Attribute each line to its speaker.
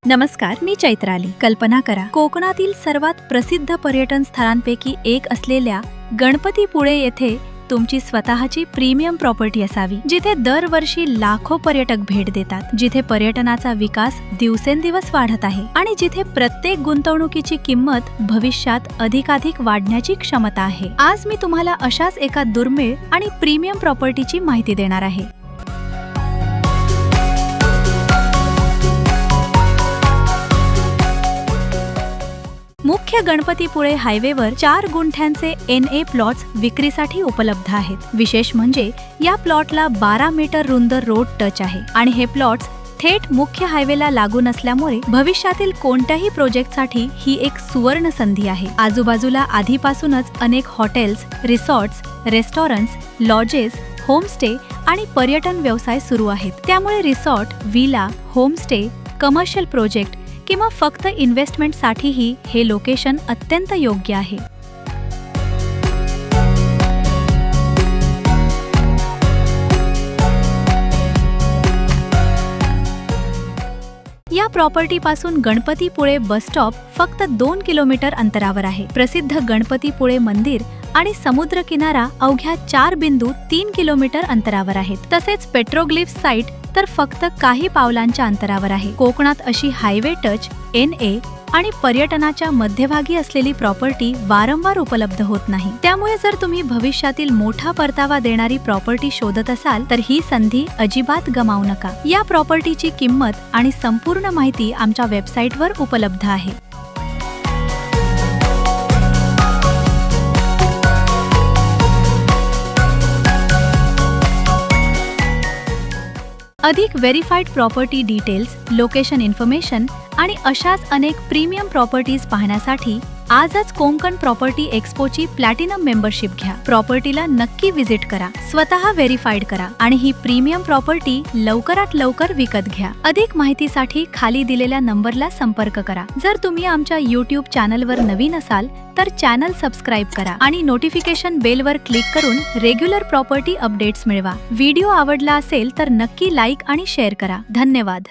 Speaker 1: नमस्कार, मी चैत्राली. कल्पना करा, कोकणातील सर्वात प्रसिद्ध पर्यटन स्थळांपैकी एक असलेल्या गणपतीपुळे येथे तुमची स्वतःची प्रीमियम प्रॉपर्टी असावी, जिथे दरवर्षी लाखो पर्यटक भेट देतात, जिथे पर्यटनाचा विकास दिवसेंदिवस वाढत आहे आणि जिथे प्रत्येक गुंतवणुकीची किंमत भविष्यात अधिकाधिक वाढण्याची क्षमता आहे. आज मी तुम्हाला अशाच एका दुर्मिळ आणि प्रीमियम प्रॉपर्टीची माहिती देणार आहे. मुख्य गणपतीपुळे हायवेवर 4 गुंठ्यांचे NA प्लॉट्स विक्रीसाठी उपलब्ध आहेत. विशेष म्हणजे या प्लॉटला 12 मीटर रुंद रोड टच आहे आणि हे प्लॉट्स थेट मुख्य हायवेला लागून असल्यामुळे भविष्यातील कोणत्याही प्रोजेक्टसाठी ही एक सुवर्ण संधी आहे. आजूबाजूला आधीपासूनच अनेक hotels, resorts, restaurants, lodges, homestay आणि पर्यटन व्यवसाय सुरू आहेत. त्यामुळे resort, villa, homestay, commercial project किंवा फक्त इन्व्हेस्टमेंटसाठीही हे लोकेशन अत्यंत योग्य आहे. या प्रॉपर्टीपासून गणपतीपुळे बस स्टॉप फक्त 2 किलोमीटर अंतरावर आहे. प्रसिद्ध गणपतीपुळे मंदिर आणि समुद्र किनारा अवघ्या 4.3 किलोमीटर अंतरावर आहेत. तसेच पेट्रोग्लिफ साइट तर फक्त काही पावलांच्या अंतरावर आहे. कोकणात अशी हायवे टच, NA आणि पर्यटनाच्या मध्यभागी असलेली प्रॉपर्टी वारंवार उपलब्ध होत नाही. त्यामुळे जर तुम्ही भविष्यातील मोठा परतावा देणारी प्रॉपर्टी शोधत असाल तर ही संधी अजिबात गमावू नका. या प्रॉपर्टीची किंमत आणि संपूर्ण माहिती आमच्या वेबसाईटवर उपलब्ध आहे. अधिक verified property details, location information आणि अशाच अनेक प्रीमियम प्रॉपर्टीज पाहण्यासाठी आजच कोकण प्रॉपर्टी एक्सपोची प्लॅटिनम मेंबरशिप घ्या. प्रॉपर्टीला नक्की व्हिजिट करा, स्वतः व्हेरीफाईड करा आणि ही प्रीमियम प्रॉपर्टी लवकरात लवकर विकत घ्या. अधिक माहितीसाठी खाली दिलेल्या नंबरला संपर्क करा. जर तुम्ही आमच्या YouTube चॅनलवर नवीन असाल तर चॅनल सबस्क्राईब करा आणि नोटिफिकेशन बेलवर क्लिक करून रेग्युलर प्रॉपर्टी अपडेट्स मिळवा. व्हिडिओ आवडला असेल तर नक्की लाईक आणि शेअर करा. धन्यवाद.